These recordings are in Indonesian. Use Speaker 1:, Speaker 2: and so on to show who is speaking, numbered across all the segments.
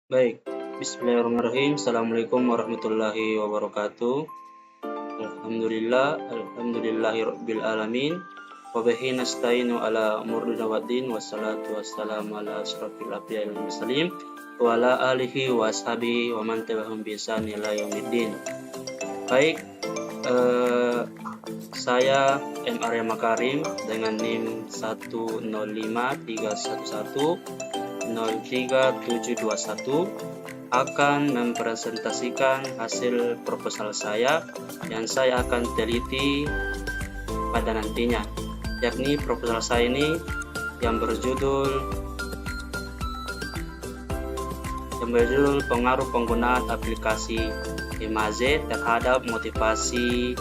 Speaker 1: Baik, bismillahirrahmanirrahim. Assalamualaikum warahmatullahi wabarakatuh. Alhamdulillahi rabbil alamin. Wa bihi nasta'inu ala umuri dunya waddin, wassalatu wassalamu ala asyrafil anbiya'i wal mursalin wa ala alihi wa ashabihi wa man tabi'ahum bi ihsan ila yaumiddin. Baik, saya M. Arya Makarim dengan NIM 10531103721 akan mempresentasikan hasil proposal saya yang saya akan teliti pada nantinya, yakni proposal saya ini yang berjudul pengaruh penggunaan aplikasi IMAZE terhadap motivasi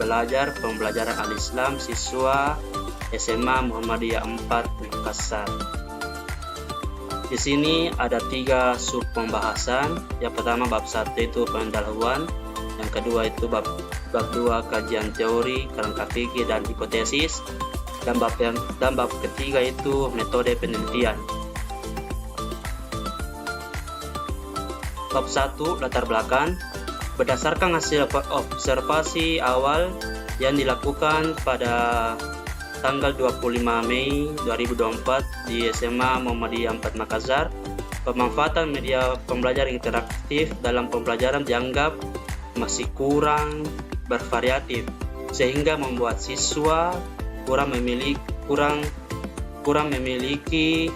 Speaker 1: belajar pembelajaran Al-Islam siswa SMA Muhammadiyah 4 Makassar. Di sini ada 3 sub pembahasan. Yang pertama bab 1 itu pendahuluan, yang kedua itu bab 2 kajian teori, kerangka fikih dan hipotesis, dan bab ketiga itu metode penelitian. Bab 1 latar belakang. Berdasarkan hasil observasi awal yang dilakukan pada tanggal 25 Mei 2024 di SMA Muhammadiyah 4 Makassar, pemanfaatan media pembelajaran interaktif dalam pembelajaran dianggap masih kurang bervariatif, sehingga membuat siswa kurang memiliki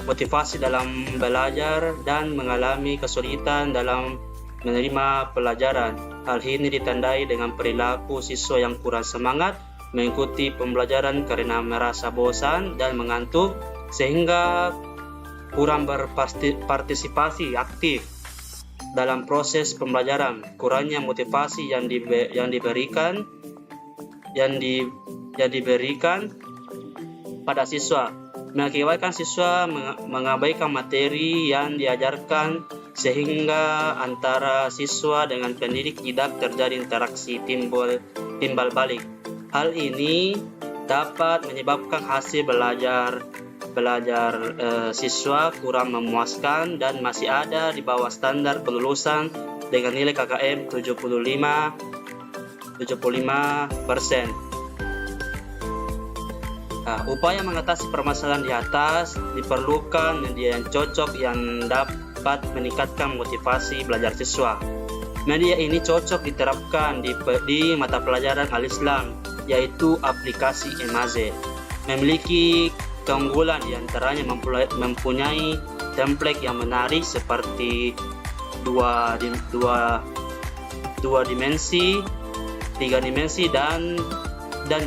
Speaker 1: motivasi dalam belajar dan mengalami kesulitan dalam menerima pelajaran. Hal ini ditandai dengan perilaku siswa yang kurang semangat mengikuti pembelajaran karena merasa bosan dan mengantuk, sehingga kurang berpartisipasi aktif dalam proses pembelajaran. Kurangnya motivasi yang diberikan pada siswa mengakibatkan siswa mengabaikan materi yang diajarkan, sehingga antara siswa dengan pendidik tidak terjadi interaksi timbal balik. Hal ini dapat menyebabkan hasil belajar siswa kurang memuaskan dan masih ada di bawah standar kelulusan dengan nilai KKM 75%. Upaya mengatasi permasalahan di atas diperlukan media yang cocok yang dapat meningkatkan motivasi belajar siswa. Media ini cocok diterapkan di mata pelajaran Al-Islam, yaitu aplikasi IMAZE. Memiliki keunggulan diantaranya mempunyai template yang menarik seperti dua dimensi, 3 dimensi, dan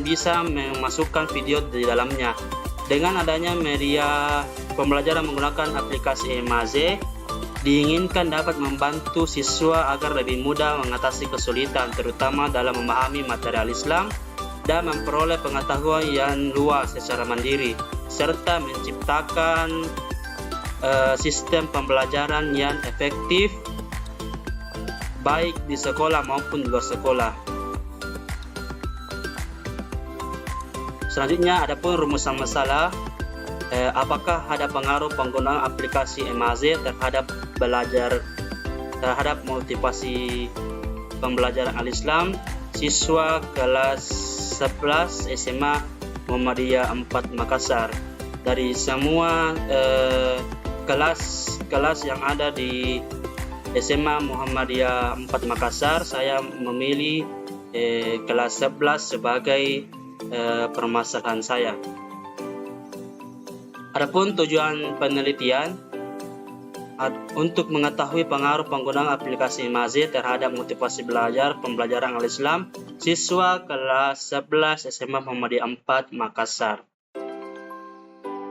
Speaker 1: bisa memasukkan video di dalamnya. Dengan adanya media pembelajaran menggunakan aplikasi IMAZE, diinginkan dapat membantu siswa agar lebih mudah mengatasi kesulitan, terutama dalam memahami materi Islam dan memperoleh pengetahuan yang luas secara mandiri, serta menciptakan sistem pembelajaran yang efektif baik di sekolah maupun di luar sekolah. Selanjutnya, adapun rumusan masalah, apakah ada pengaruh penggunaan aplikasi IMAZE terhadap motivasi pembelajaran Al-Islam siswa kelas 11 SMA Muhammadiyah 4 Makassar. Dari semua kelas yang ada di SMA Muhammadiyah 4 Makassar, saya memilih kelas 11 sebagai permasalahan saya. Adapun tujuan penelitian untuk mengetahui pengaruh penggunaan aplikasi IMAZE terhadap motivasi belajar pembelajaran Al-Islam siswa kelas 11 SMA Muhammadiyah 4 Makassar.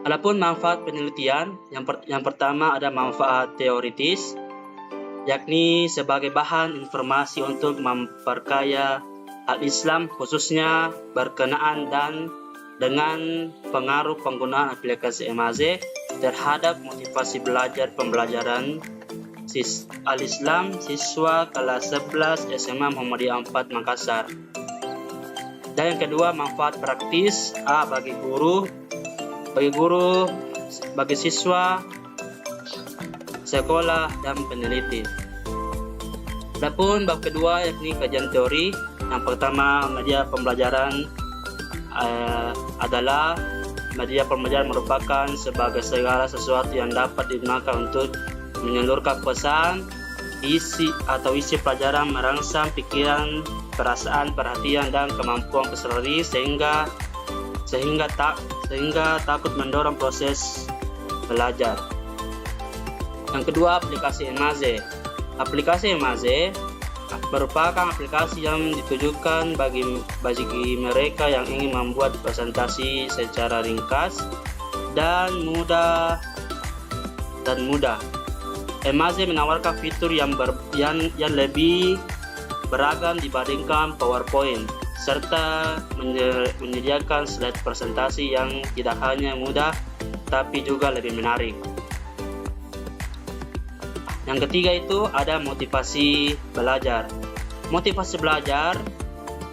Speaker 1: Adapun manfaat penelitian, yang pertama ada manfaat teoritis, yakni sebagai bahan informasi untuk memperkaya Al-Islam, khususnya berkenaan dengan pengaruh penggunaan aplikasi IMAZE terhadap motivasi belajar pembelajaran Al-Islam siswa kelas 11 SMA Muhammadiyah 4 Makassar. Dan yang kedua, manfaat praktis bagi guru, bagi siswa, sekolah, dan peneliti. Adapun bab kedua yakni kajian teori. Yang pertama, media pembelajaran adalah media pembelajaran merupakan sebagai segala sesuatu yang dapat digunakan untuk menyalurkan pesan, isi pelajaran, merangsang pikiran, perasaan, perhatian, dan kemampuan peserta sehingga takut mendorong proses belajar. Yang kedua, aplikasi Emaze. Aplikasi Emaze merupakan aplikasi yang ditujukan bagi mereka yang ingin membuat presentasi secara ringkas dan mudah. Emaze menawarkan fitur yang lebih beragam dibandingkan PowerPoint, serta menyediakan slide presentasi yang tidak hanya mudah tapi juga lebih menarik. Yang ketiga itu ada motivasi belajar. Motivasi belajar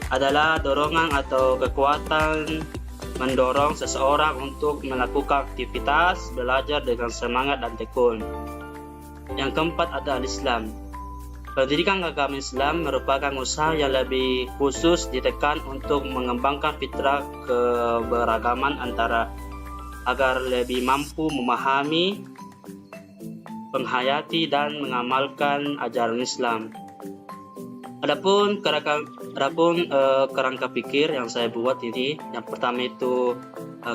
Speaker 1: adalah dorongan atau kekuatan mendorong seseorang untuk melakukan aktivitas belajar dengan semangat dan tekun. Yang keempat ada Al-Islam. Pendidikan agama Islam merupakan usaha yang lebih khusus ditekan untuk mengembangkan fitrah keberagaman agar lebih mampu memahami, menghayati, dan mengamalkan ajaran Islam. Adapun kerangka pikir yang saya buat ini, yang pertama itu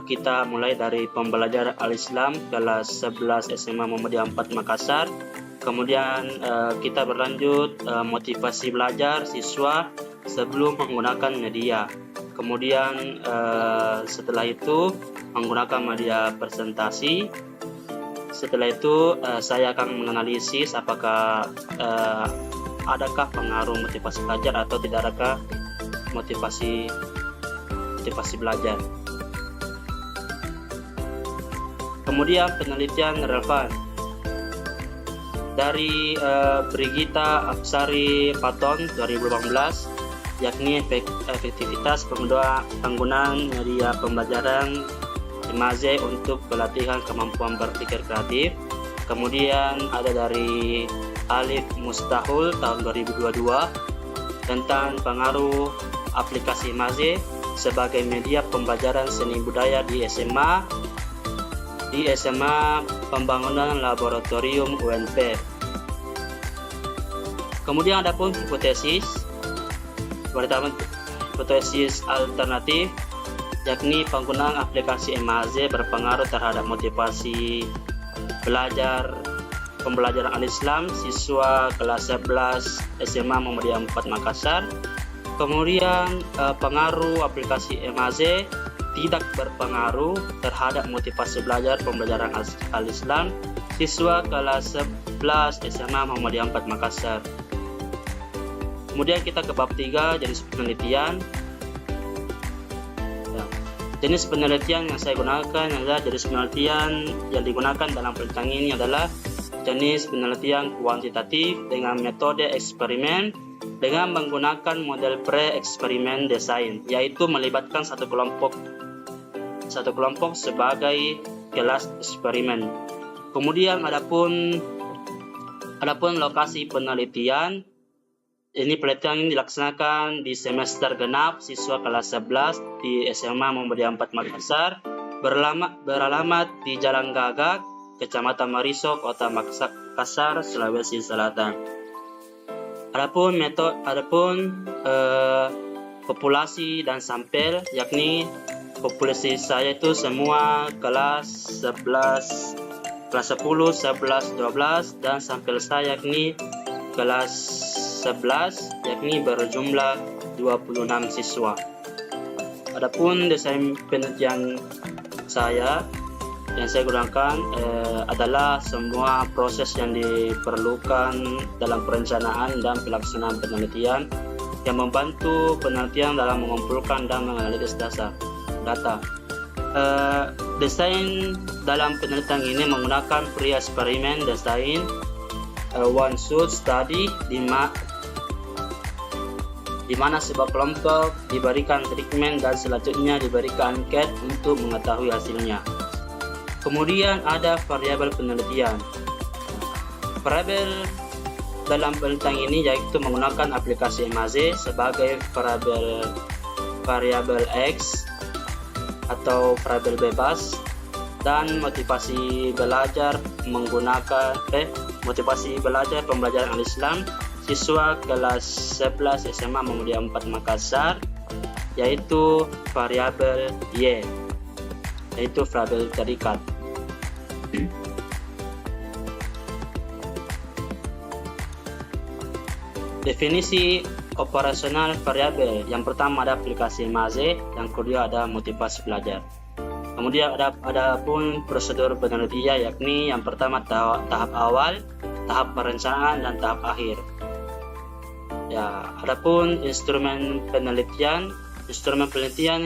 Speaker 1: kita mulai dari pembelajaran Al-Islam kelas 11 SMA Muhammadiyah 4 Makassar. Kemudian kita berlanjut motivasi belajar siswa sebelum menggunakan media. Kemudian setelah itu menggunakan media presentasi. Setelah itu saya akan menganalisis apakah adakah pengaruh motivasi belajar atau tidak adakah motivasi belajar. Kemudian penelitian relevan dari Brigita Apsari Paton 2018, yakni efektivitas penggunaan media pembelajaran Emaze untuk pelatihan kemampuan berpikir kreatif. Kemudian ada dari Alif Mustahul tahun 2022 tentang pengaruh aplikasi Emaze sebagai media pembelajaran seni budaya di SMA Pembangunan Laboratorium UNP. Kemudian ada pun hipotesis. Pertama, hipotesis alternatif, yakni penggunaan aplikasi Emaze berpengaruh terhadap motivasi pembelajaran Al-Islam siswa kelas 11 SMA Muhammadiyah 4 Makassar. Kemudian pengaruh aplikasi Emaze tidak berpengaruh terhadap motivasi belajar pembelajaran Al-Islam siswa kelas 11 SMA Muhammadiyah 4 Makassar. Kemudian kita ke bab 3, jenis penelitian. Jenis penelitian yang saya gunakan adalah jenis penelitian yang digunakan dalam penelitian ini adalah jenis penelitian kuantitatif dengan metode eksperimen dengan menggunakan model pre-eksperimen desain, yaitu melibatkan satu kelompok sebagai kelas eksperimen. Kemudian adapun lokasi penelitian. Penelitian ini dilaksanakan di semester genap siswa kelas 11 di SMA Muhammadiyah 4 Makassar, beralamat di Jalan Gagak, Kecamatan Mariso, Kota Makassar, Sulawesi Selatan. Adapun populasi dan sampel, yakni populasi saya itu semua kelas 11, kelas 10, 11, 12, dan sampel saya yakni kelas 11, yakni berjumlah 26 siswa. Adapun desain penelitian yang saya gunakan adalah semua proses yang diperlukan dalam perencanaan dan pelaksanaan penelitian yang membantu penelitian dalam mengumpulkan dan menganalisis data. Desain dalam penelitian ini menggunakan pre-eksperimen desain, one shot study, di mana sebuah kelompok diberikan treatment dan selanjutnya diberikan angket untuk mengetahui hasilnya. Kemudian ada variabel penelitian. Variabel dalam penelitian ini yaitu menggunakan aplikasi Emaze sebagai variabel X atau variabel bebas, dan motivasi belajar pembelajaran Al-Islam siswa kelas 11 SMA Muhammadiyah 4 Makassar, yaitu variabel Y, yaitu variabel terikat. Definisi operasional variabel: yang pertama ada aplikasi Emaze, yang kedua ada motivasi belajar. Kemudian ada pun prosedur penelitian, yakni yang pertama tahap awal, tahap perencanaan, dan tahap akhir. Ya, adapun instrumen penelitian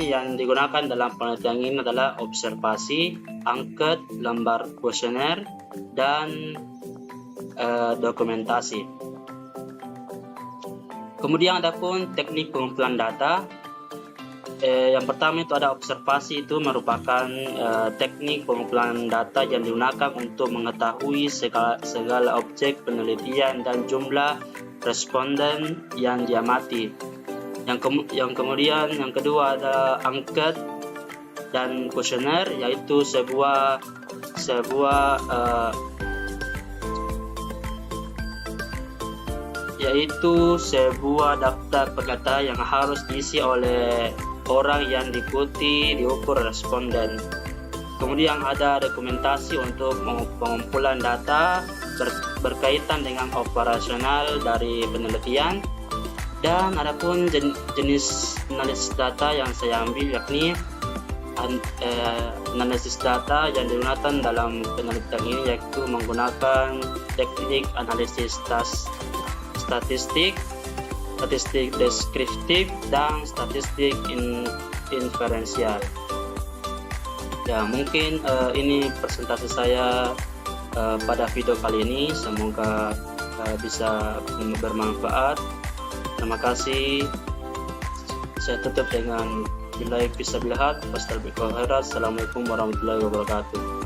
Speaker 1: yang digunakan dalam penelitian ini adalah observasi, angket, lembar kuesioner, dan dokumentasi. Kemudian adapun teknik pengumpulan data. Yang pertama itu ada observasi, itu merupakan teknik pengumpulan data yang digunakan untuk mengetahui segala objek penelitian dan jumlah responden yang diamati. Yang kedua ada angket dan kuesioner, yaitu sebuah daftar perdata yang harus diisi oleh orang yang diukur responden. Kemudian ada dokumentasi untuk pengumpulan data berkaitan dengan operasional dari penelitian. Dan adapun jenis analisis data yang saya ambil, yakni analisis data yang digunakan dalam penelitian ini yaitu menggunakan teknik analisis statistik deskriptif, dan statistik inferensial. Ya, mungkin ini presentasi saya pada video kali ini. Semoga bisa bermanfaat. Terima kasih. Saya tutup dengan billahi fisabilillah. Wassalamualaikum warahmatullahi wabarakatuh.